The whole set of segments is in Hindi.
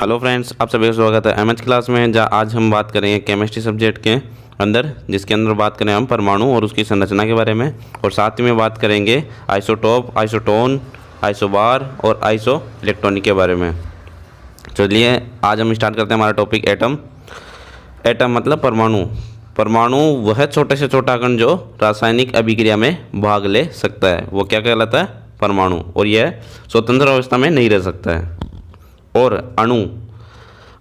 हेलो फ्रेंड्स, आप सभी का स्वागत है एमएच क्लास में। जहाँ आज हम बात करेंगे केमिस्ट्री सब्जेक्ट के अंदर, जिसके अंदर बात करें हम परमाणु और उसकी संरचना के बारे में, और साथ ही में बात करेंगे आइसोटोप, आइसोटोन, आइसोबार और आइसो इलेक्ट्रॉनिक के बारे में। चलिए आज हम स्टार्ट करते हैं हमारा टॉपिक एटम। एटम मतलब परमाणु। परमाणु वह छोटे से छोटा कण जो रासायनिक अभिक्रिया में भाग ले सकता है, वो क्या कहलाता है? परमाणु। और यह स्वतंत्र अवस्था में नहीं रह सकता है। और अणु,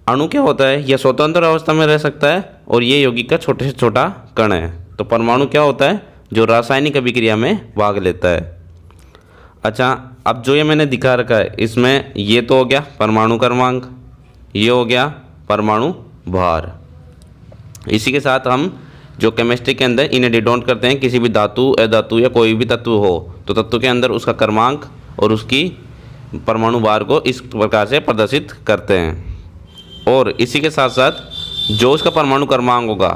अणु क्या होता है? यह स्वतंत्र अवस्था में रह सकता है और ये यौगिक का छोटे से छोटा कण है। तो परमाणु क्या होता है? जो रासायनिक अभिक्रिया में भाग लेता है। अच्छा, अब जो ये मैंने दिखा रखा है, इसमें ये तो हो गया परमाणु क्रमांक, ये हो गया परमाणु भार। इसी के साथ हम जो केमिस्ट्री के अंदर इन्हें डिनोट करते हैं, किसी भी धातु, अधातु या कोई भी तत्व हो तो तत्व के अंदर उसका क्रमांक और उसकी परमाणु भार को इस प्रकार से प्रदर्शित करते हैं। और इसी के साथ साथ जो उसका परमाणु क्रमांक होगा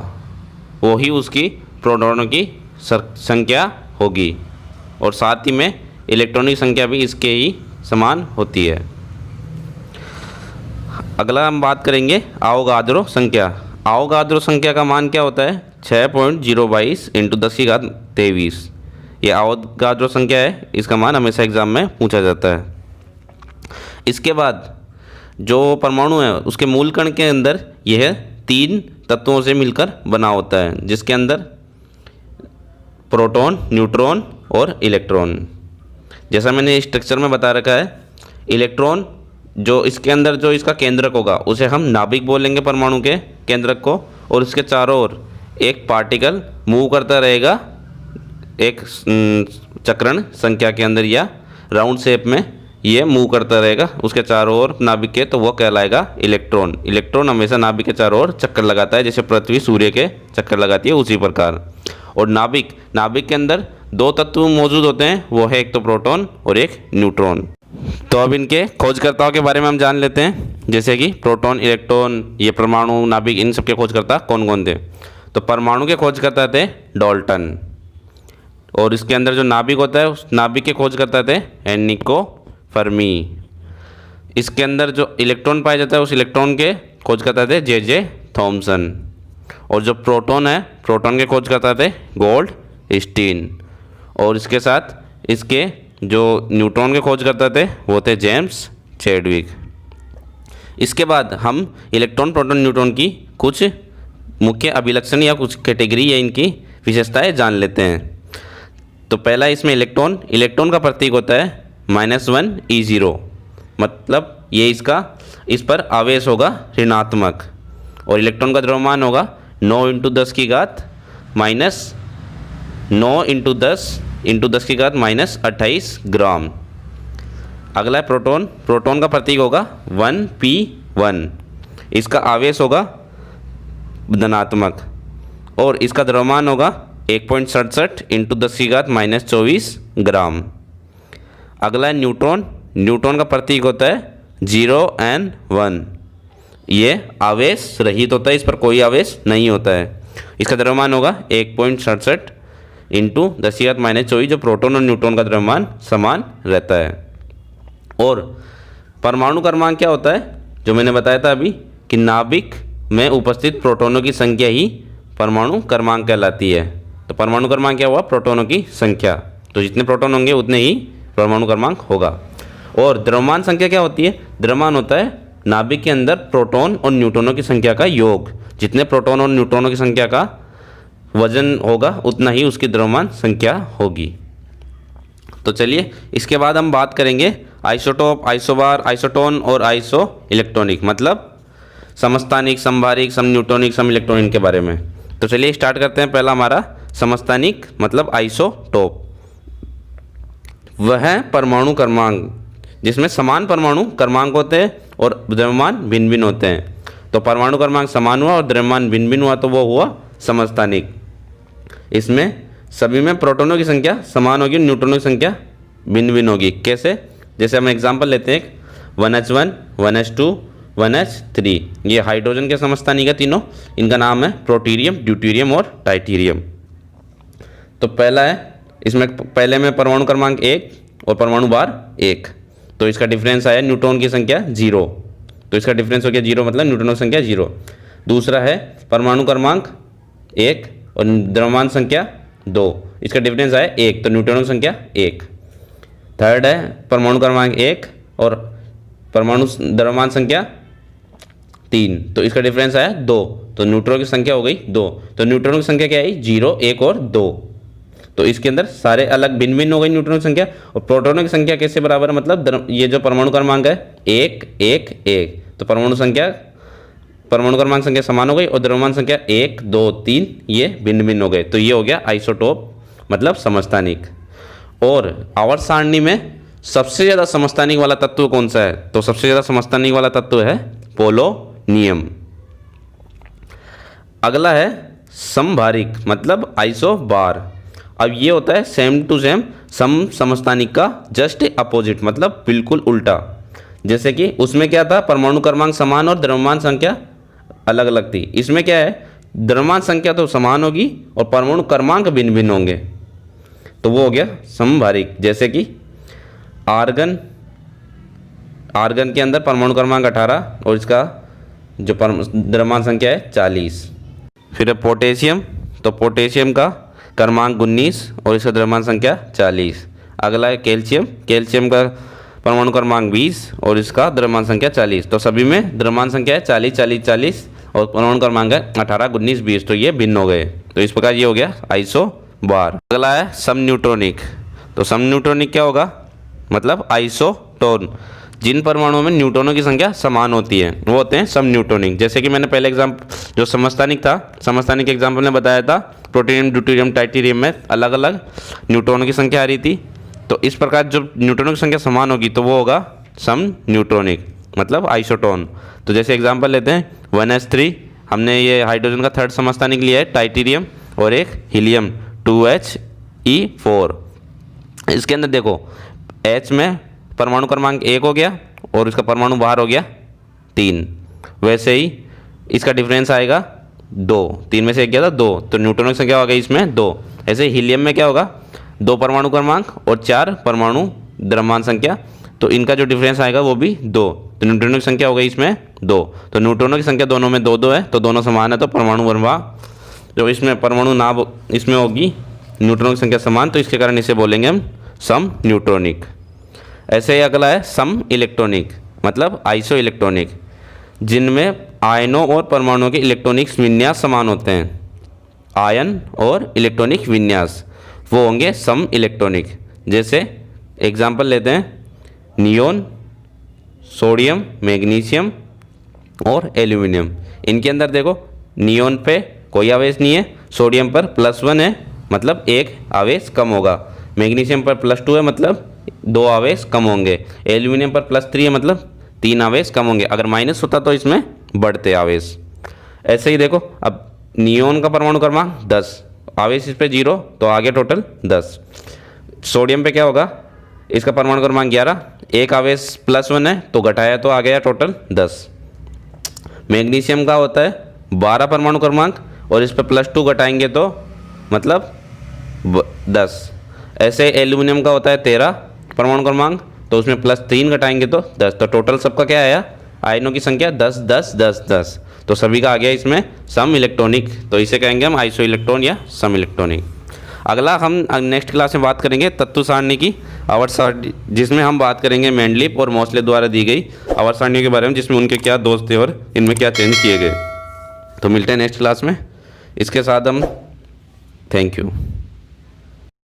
वही उसकी प्रोटॉनों की संख्या होगी, और साथ ही में इलेक्ट्रॉनिक संख्या भी इसके ही समान होती है। अगला हम बात करेंगे आवोगाद्रो संख्या। आवोगाद्रो संख्या का मान क्या होता है? 6.022 × 10⁻23। ये आवोगाद्रो संख्या है, इसका मान हमेशा एग्जाम में पूछा जाता है। इसके बाद जो परमाणु है उसके मूल कण के अंदर यह 3 तत्वों से मिलकर बना होता है, जिसके अंदर प्रोटॉन, न्यूट्रॉन और इलेक्ट्रॉन। जैसा मैंने स्ट्रक्चर में बता रखा है, इलेक्ट्रॉन जो इसके अंदर जो इसका केंद्रक होगा उसे हम नाभिक बोलेंगे, परमाणु के केंद्रक को, और इसके चारों ओर एक पार्टिकल मूव करता रहेगा एक चक्रण संख्या के अंदर या राउंड शेप में ये मूव करता रहेगा उसके चारों ओर नाभिक के, तो वो कहलाएगा इलेक्ट्रॉन। इलेक्ट्रॉन हमेशा नाभिक के चारों ओर चक्कर लगाता है, जैसे पृथ्वी सूर्य के चक्कर लगाती है उसी प्रकार। और नाभिक के अंदर 2 तत्व मौजूद होते हैं, वो है एक तो प्रोटॉन और एक न्यूट्रॉन। तो अब इनके खोजकर्ताओं के बारे में हम जान लेते हैं, जैसे कि प्रोटॉन, इलेक्ट्रॉन, ये परमाणु, नाभिक, इन सब के खोजकर्ता कौन कौन थे। तो परमाणु के खोजकर्ता थे डाल्टन, और इसके अंदर जो नाभिक होता है उस नाभिक के खोजकर्ता थे एनरिको फर्मी। इसके अंदर जो इलेक्ट्रॉन पाया जाता है उस इलेक्ट्रॉन के खोजकर्ता थे जे थॉमसन। और जो प्रोटॉन है, प्रोटॉन के खोजकर्ता थे गोल्डस्टीन। और इसके साथ इसके जो न्यूट्रॉन के खोजकर्ता थे वो थे जेम्स चैडविक। इसके बाद हम इलेक्ट्रॉन, प्रोटॉन, न्यूट्रॉन की कुछ मुख्य अभिलक्षण या कुछ कैटेगरी या इनकी विशेषताएं जान लेते हैं। तो पहला इसमें इलेक्ट्रॉन का प्रतीक होता है -1 E0, मतलब ये इस पर आवेश होगा ऋणात्मक। और इलेक्ट्रॉन का द्रव्यमान होगा 9 × 10 की घात -28 ग्राम। अगला है प्रोटॉन का प्रतीक होगा 1P1, इसका आवेश होगा धनात्मक और इसका द्रव्यमान होगा 1.67 × 10 की घात -24 ग्राम। अगला है न्यूट्रॉन का प्रतीक होता है 0N1, ये आवेश रहित होता है, इस पर कोई आवेश नहीं होता है। इसका द्रव्यमान होगा 1.67 × 10 की घात -24, जो प्रोटॉन और न्यूट्रॉन का द्रव्यमान समान रहता है। और परमाणु क्रमांक क्या होता है? जो मैंने बताया था अभी कि नाभिक में उपस्थित प्रोटॉनों की संख्या ही परमाणु क्रमांक कहलाती है। तो परमाणु क्रमांक क्या हुआ? प्रोटॉनों की संख्या। तो जितने प्रोटॉन होंगे उतने ही परमाणु क्रमांक होगा। और द्रव्यमान संख्या क्या होती है? द्रव्यमान होता है नाभिक के अंदर प्रोटॉन और न्यूट्रॉनों की संख्या का योग। जितने प्रोटॉन और न्यूट्रॉनों की संख्या का वजन होगा उतना ही उसकी द्रव्यमान संख्या होगी। तो चलिए इसके बाद हम बात करेंगे आइसोटोप, आइसोबार, आइसोटोन और आइसो इलेक्ट्रॉनिक, मतलब समस्थानिक, समभारिक, समन्यूट्रॉनिक, सम इलेक्ट्रॉनिक के बारे में। तो चलिए स्टार्ट करते हैं। पहला हमारा समस्थानिक मतलब आइसोटोप। वह परमाणु क्रमांक जिसमें समान परमाणु क्रमांक होते हैं और द्रव्यमान भिन्न भिन्न होते हैं। तो परमाणु क्रमांक समान हुआ और द्रव्यमान भिन्न भिन्न हुआ तो वो हुआ समस्थानिक। इसमें सभी में प्रोटॉनों की संख्या समान होगी, न्यूट्रॉनों की संख्या भिन्न भिन्न होगी। कैसे? जैसे हम एग्जांपल लेते हैं 1H1, 1H2, 1H3, ये हाइड्रोजन के समस्थानिक है तीनों। इनका नाम है प्रोटीरियम, ड्यूटेरियम और टाइटेरियम। तो पहला है, इसमें पहले में परमाणु क्रमांक 1 और परमाणु भार 1, तो इसका डिफरेंस आया न्यूट्रॉन की संख्या 0 तो इसका डिफरेंस हो गया 0, मतलब न्यूट्रॉनों की संख्या 0। दूसरा है परमाणु क्रमांक 1 और द्रव्यमान संख्या 2, इसका डिफरेंस है 1, तो न्यूट्रॉनों की संख्या 1। थर्ड है परमाणु क्रमांक 1 और परमाणु द्रव्यमान संख्या 3, तो इसका डिफरेंस आया 2, तो न्यूट्रॉन की संख्या हो गई 2। तो न्यूट्रॉनों की संख्या क्या आई? 0, 1 और 2। तो इसके अंदर सारे अलग भिन्न भिन्न हो गई न्यूट्रॉन की संख्या। और प्रोटॉनों की संख्या कैसे बराबर है? मतलब ये जो परमाणु क्रमांक है 1, 1, 1, तो परमाणु क्रमांक संख्या समान हो गई और द्रव्यमान संख्या 1, 2, 3 ये भिन्न भिन्न हो गए। तो ये हो गया आइसोटोप, मतलब समस्थानिक। और आवर्त सारणी में सबसे ज़्यादा समस्थानिक वाला तत्व कौन सा है? तो सबसे ज़्यादा समस्थानिक वाला तत्व है पोलोनियम। अगला है समभारिक, मतलब आइसोबार। अब ये होता है सेम टू सेम समस्थानिक का जस्ट अपोजिट, मतलब बिल्कुल उल्टा। जैसे कि उसमें क्या था? परमाणु क्रमांक समान और द्रव्यमान संख्या अलग अलग थी। इसमें क्या है? द्रव्यमान संख्या तो समान होगी और परमाणु क्रमांक भिन्न भिन्न होंगे, तो वो हो गया समभारिक। जैसे कि आर्गन के अंदर परमाणु क्रमांक 18 और इसका जो द्रव्यमान संख्या है 40। फिर है पोटेशियम, तो पोटेशियम का क्रमांक 19 और इसका द्रव्यमान संख्या 40। अगला है कैल्शियम का परमाणु क्रमांक 20 और इसका द्रव्यमान संख्या 40। तो सभी में द्रव्यमान संख्या है 40, 40, 40 और परमाणु क्रमांक है 18, 19, 20, तो ये भिन्न हो गए। तो इस प्रकार ये हो गया आइसोबार। अगला है समन्यूट्रॉनिक, तो समन्यूट्रॉनिक क्या होगा? मतलब आइसोटोन। जिन परमाणुओं में न्यूट्रॉनों की संख्या समान होती है वो होते हैं समन्यूट्रॉनिक। जैसे कि मैंने पहले जो समस्थानिक एग्जाम्पल में बताया था, प्लूटोनियम, ड्यूटेरियम, ट्राइटेरियम में अलग अलग न्यूट्रॉनों की संख्या आ रही थी। तो इस प्रकार जो न्यूट्रॉनों की संख्या समान होगी तो वो होगा समन्यूट्रॉनिक, मतलब आइसोटोन। तो जैसे एग्जाम्पल लेते हैं 1s3, हमने ये हाइड्रोजन का थर्ड समस्थानिक लिया है ट्राइटेरियम, और एक हीलियम 2He4। इसके अंदर देखो H में परमाणु क्रमांक 1 हो गया और इसका परमाणु बाहर हो गया 3। वैसे ही इसका डिफरेंस आएगा 2, 3 में से 1 गया था 2, तो न्यूट्रॉनों की संख्या हो गई इसमें 2। ऐसे हीलियम में क्या होगा? 2 परमाणु क्रमांक और 4 परमाणु द्रव्यमान संख्या, तो इनका जो डिफरेंस आएगा वो भी 2, तो न्यूट्रॉनों की संख्या हो गई इसमें 2। तो न्यूट्रॉनों की संख्या दोनों में 2, 2 है, तो दोनों समान है, तो परमाणु जो इसमें परमाणु ना इसमें होगी न्यूट्रॉनों की संख्या समान, तो इसके कारण इसे बोलेंगे हम सम न्यूट्रॉनिक। ऐसे ही अगला है सम इलेक्ट्रॉनिक, मतलब आइसो इलेक्ट्रॉनिक, जिनमें आयनों और परमाणुओं के इलेक्ट्रॉनिक विन्यास समान होते हैं। आयन और इलेक्ट्रॉनिक विन्यास वो होंगे सम इलेक्ट्रॉनिक। जैसे एग्जाम्पल लेते हैं नियोन, सोडियम, मैग्नीशियम और एल्यूमिनियम। इनके अंदर देखो नियोन पे कोई आवेश नहीं है, सोडियम पर +1 है, मतलब 1 आवेश कम होगा। मैग्नीशियम पर +2 है, मतलब 2 आवेश कम होंगे। एल्यूमिनियम पर +3 है, मतलब 3 आवेश कम होंगे। अगर माइनस होता तो इसमें बढ़ते आवेश। ऐसे ही देखो अब नियोन का परमाणु क्रमांक 10, आवेश इस पे 0, तो आगे टोटल 10। सोडियम पे क्या होगा? इसका परमाणु क्रमांक 11, 1 आवेश +1 है, तो घटाया तो आ गया टोटल 10। मैग्नीशियम का होता है 12 परमाणु क्रमांक और इस पर +2 घटाएंगे तो मतलब 10। ऐसे एल्यूमिनियम का होता है 13 परमाणु क्रमांक, तो उसमें +3 घटाएंगे तो 10, तो टोटल सबका क्या आया? आयनों की संख्या 10, 10, 10, 10, तो सभी का आ गया इसमें सम इलेक्ट्रॉनिक। तो इसे कहेंगे हम आइसो इलेक्ट्रॉन या सम इलेक्ट्रॉनिक। अगला हम नेक्स्ट क्लास में बात करेंगे तत्व सारणी की आवर्त सारणी, जिसमें हम बात करेंगे मेंडलीव और मोसले द्वारा दी गई आवर्त सारणी के बारे में, जिसमें उनके क्या दोष थे और इनमें क्या चेंज किए गए। तो मिलते हैं नेक्स्ट क्लास में। इसके साथ हम थैंक यू।